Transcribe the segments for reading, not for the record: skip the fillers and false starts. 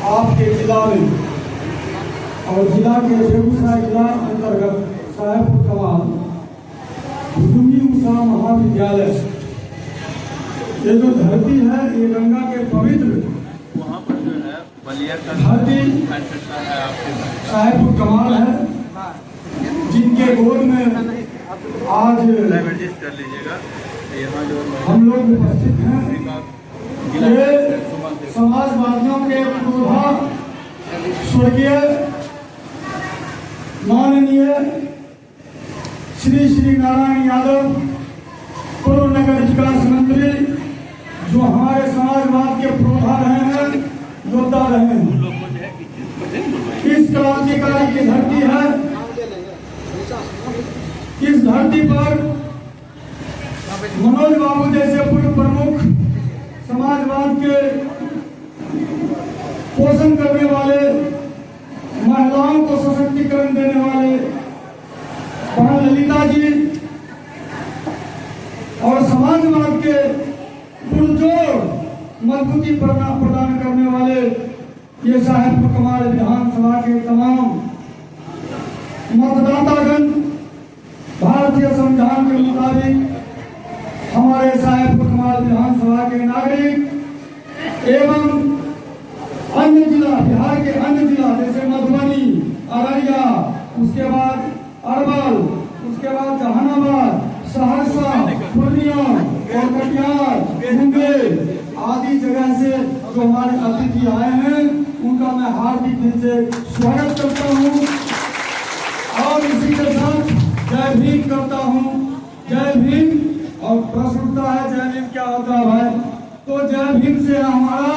आपके जिला में और जिला के बेगूसराय जिला अंतर्गत साहेबपुर कमाल भुजुंगी उषा महाविद्यालय, ये जो धरती है ये गंगा के पवित्र वहाँ पर जो है बलिया का धरती साहेबपुर कमाल है, जिनके गोद में आज एडजस्ट कर लीजिएगा। यहाँ जो हम लोग उपस्थित हैं। ये समाजवादियों के पुरोधा स्वर्गीय माननीय श्री नारायण यादव, पूर्व नगर विकास मंत्री, जो हमारे समाजवाद के पुरोधा रहे हैं, योद्धा रहे हैं। इस क्रांतिकारी की धरती है, इस धरती पर मनोज बाबू जैसे पूर्व प्रमुख समाजवाद के पोषण करने वाले, महिलाओं को सशक्तिकरण देने वाले बहन ललिता जी और समाजवाद के पुरजोर मजबूती प्रदान करने वाले ये साहेबपुर कमाल विधानसभा के तमाम मतदातागण, भारतीय संविधान के मुताबिक हमारे साहेबपुर कमाल विधानसभा के नागरिक एवं अन्य जिला, बिहार के अन्य जिला जैसे मधुबनी, अररिया, उसके बाद अरवल, उसके बाद जहानाबाद, सहरसा, पूर्णिया और कटिहार, मुंगेर आदि जगह से जो हमारे अतिथि आए हैं, उनका मैं हार्दिक दिल से स्वागत करता हूं और इसी के साथ जय भीम करता हूं। जय भीम। और प्रश्न उठता है जय भीम क्या होता है भाई? तो जय भीम से हमारा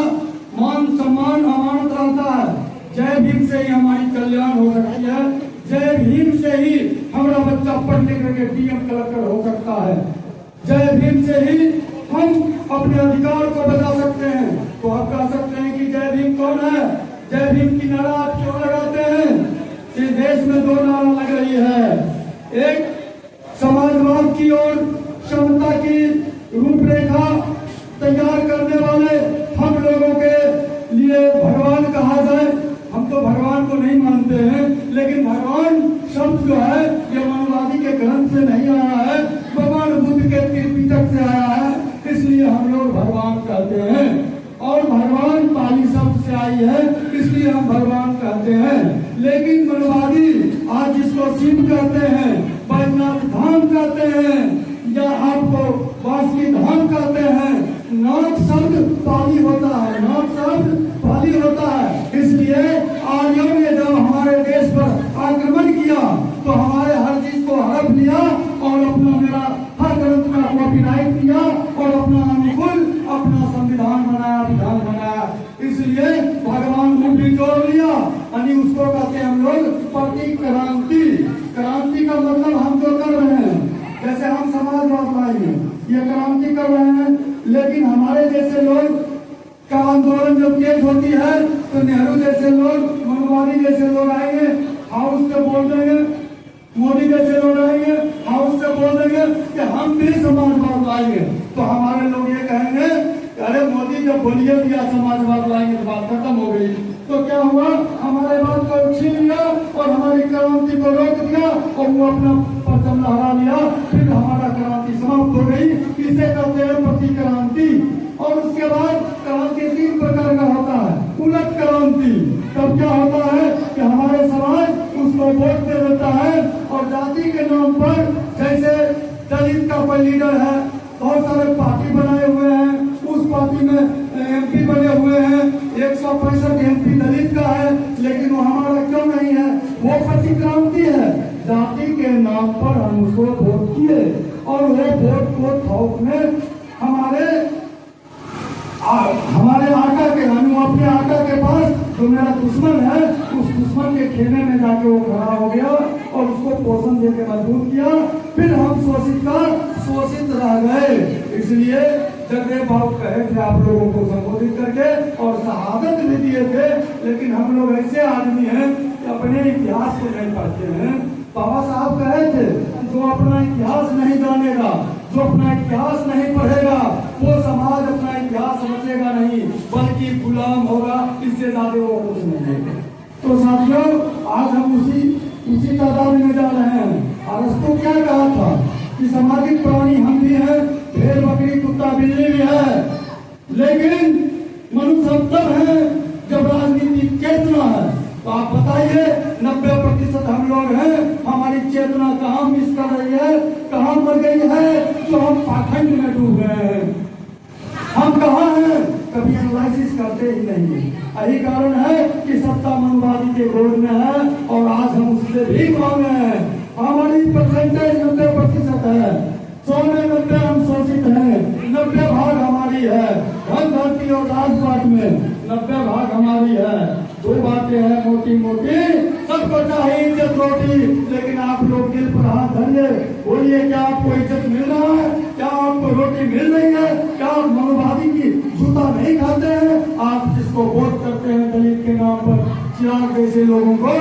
मान सम्मान अमानत रहता है, जय भीम से ही हमारी कल्याण हो सकती है, जय भीम से ही हमारा बच्चा पढ़ लिख करके डीएम कलेक्टर हो सकता है, जय भीम से ही हम अपने अधिकार को बचा सकते हैं। तो आप कह सकते हैं कि जय भीम कौन है? जय भीम की नारा आप क्यों लगाते हैं? इस देश में दो नारा लग रही है, एक समाजवाद की और क्षमता की रूपरेखा तैयार करने वाले हम लोगों के लिए भगवान कहा जाए। हम तो भगवान को नहीं मानते हैं, लेकिन भगवान शब्द जो है ये मानववादी के ग्रंथ से नहीं आया है, भगवान बुद्ध के त्रिपिटक से आया है, इसलिए हम लोग भगवान कहते हैं। और भगवान पाली शब्द से आई है, इसलिए हम भगवान कहते हैं। लेकिन मानववादी आज जिसको शिव कहते हैं, बैजनाथ धाम कहते हैं, या आपको वासुकी धाम कहते हैं, नाथ शब्द पाली होता है, नाथ शब्द पाली होता है। इसलिए आर्यों ने जब हमारे देश पर आक्रमण किया तो हमारे हर चीज को हड़प लिया और अपना मेरा हर ग्रंथ में कॉपीराइट किया और अपना अनुकूल अपना संविधान बनाया, विधान बनाया। इसलिए भगवान को भी जोड़ लिया, यानी उसको कहते हैं हम लोग प्रति क्रांति। क्रांति का मतलब हम जो कर रहे हैं, जैसे हम समाजवाद लाएंगे, ये क्रांति कर रहे हैं, लेकिन हमारे जैसे लोग का आंदोलन जब तेज होती है तो नेहरू जैसे लोग, मनवादी जैसे लोग आएंगे, हाउस से बोल देंगे, मोदी जैसे लोग आएंगे, हाउस से बोल देंगे कि हम भी समाजवाद लाएंगे। तो हमारे लोग ये कहेंगे अरे मोदी जब बोलिए दिया समाजवाद लाएंगे तो बात खत्म हो गई। तो क्या हुआ? हमारे बात को छीन लिया और हमारी क्रांति को रोक दिया और वो अपना परचम लहरा लिया, फिर हमारा क्रांति समाप्त हो गई। इसे कहते हैं प्रति क्रांति। और उसके बाद क्रांति 3 प्रकार का होता है। उलट क्रांति तब क्या होता है कि हमारे समाज उसको वोट दे देता है और जाति के नाम पर, जैसे दलित का कोई लीडर है, बहुत सारे पार्टी बनाए हुए हैं, उस पार्टी में एमपी बने हुए हैं, 165 एमपी दलित का है, लेकिन वो हमारा क्यों नहीं है? वो प्रतिक्रांति है। जाति के नाम पर हम उसको वोट किए और वो वोट को थोक में हमारे आका के, हम अपने आका के पास जो मेरा दुश्मन है, उस दुश्मन के खेमे में जाके वो खड़ा हो गया और उसको पोषण देके मजबूत किया। फिर हम शोषित रह गए। इसलिए जगदेव बाबू कहे थे आप लोगों को संबोधित करके और शहादत भी दिए थे, लेकिन हम लोग ऐसे आदमी हैं कि अपने इतिहास को नहीं पढ़ते हैं। बाबा साहब कहे थे जो अपना इतिहास नहीं जानेगा जो अपना इतिहास नहीं पढ़ेगा वो समाज अपना इतिहास समझेगा नहीं, बल्कि गुलाम होगा। इससे ज्यादा वो कुछ नहीं है। तो साथियों, आज हम उसी तादाद में जा रहे हैं। अरस्तु क्या कहा था कि सामाजिक प्राणी हम भी हैं, भेड़ बकरी कुत्ता बिल्ली भी है, लेकिन मनुष्य हम तब है जब राजनीतिक चेतना है। तो आप बताइए, 90% हम लोग हैं, हमारी चेतना कहाँ मिस कर रही है, कहाँ मर गई है, जो हम पाखंड में डूब गए हैं। हम कहाँ हैं, कभी एनालिसिस करते ही नहीं। यही कारण है कि सत्ता मनवादी के गोद में है और आज हम उससे भी मांगे हैं। हमारी परसेंटेज 90% है, 100 में 90 हम शोषित हैं, 90 भाग हमारी है। धन धरती और राजपाट में 90 भाग हमारी है। दो बातें हैं मोटी मोटी, सबको चाहिए इज्जत रोटी, लेकिन आप लोग दिल पर हाथ धरिए, बोलिए क्या आपको इज्जत मिल रहा है, क्या आपको रोटी मिल रही है, क्या आप मनोवादी की जूता नहीं खाते हैं? आप जिसको वोट करते हैं दलित के नाम पर, चिराग जैसे लोगों को,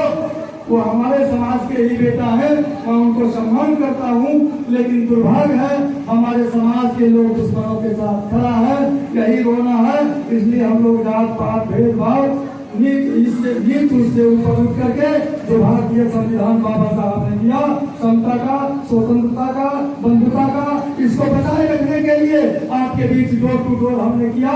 वो हमारे समाज के ही बेटा है, मैं उनको सम्मान करता हूँ, लेकिन दुर्भाग्य है हमारे समाज के लोग दुश्मनों के साथ खड़ा है। यही रोना है। इसलिए हम लोग जात पात भेदभाव नीच उससे ऊपर उठ करके जो भारतीय संविधान बाबा साहब ने दिया, समता का, स्वतंत्रता का, बंधुता का, इसको बचाए रखने के लिए आपके बीच डोर टू डोर हमने किया,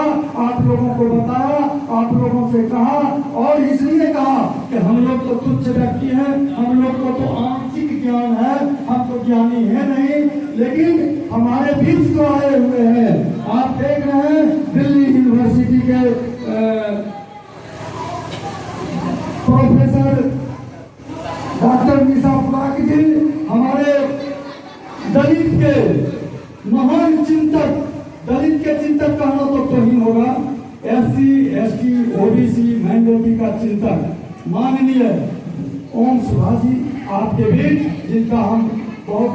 आप लोगों को बताया, आप लोगों से कहा, और इसलिए कहा कि हम लोग तो तुच्छ व्यक्ति हैं, हम लोग को तो आंशिक ज्ञान है, हम तो ज्ञानी है नहीं, लेकिन हमारे बीच तो आए हुए हैं। आप देख रहे हैं दिल्ली यूनिवर्सिटी के प्रोफेसर डॉक्टर निशा पुराक जी हमारे दलित के महान चिंतक, दलित के चिंतक कहना तो तोहिन होगा, SC, ST, OBC माइनॉरिटी का चिंतक माननीय ओम सुभाष जी आपके बीच, जिनका हम बहुत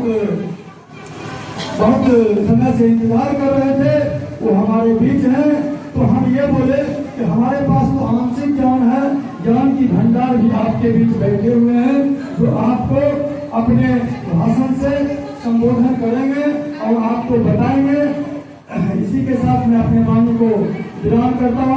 समय से इंतजार कर रहे थे, वो हमारे बीच हैं। तो हम ये बोले कि हमारे पास तो आंशिक ज्ञान है, ज्ञान की भंडार भी आपके बीच बैठे हुए हैं, जो आपको अपने भाषण से संबोधन करेंगे और आपको बताएंगे। इसी के साथ मैं अपने वाणी को विराम करता हूँ।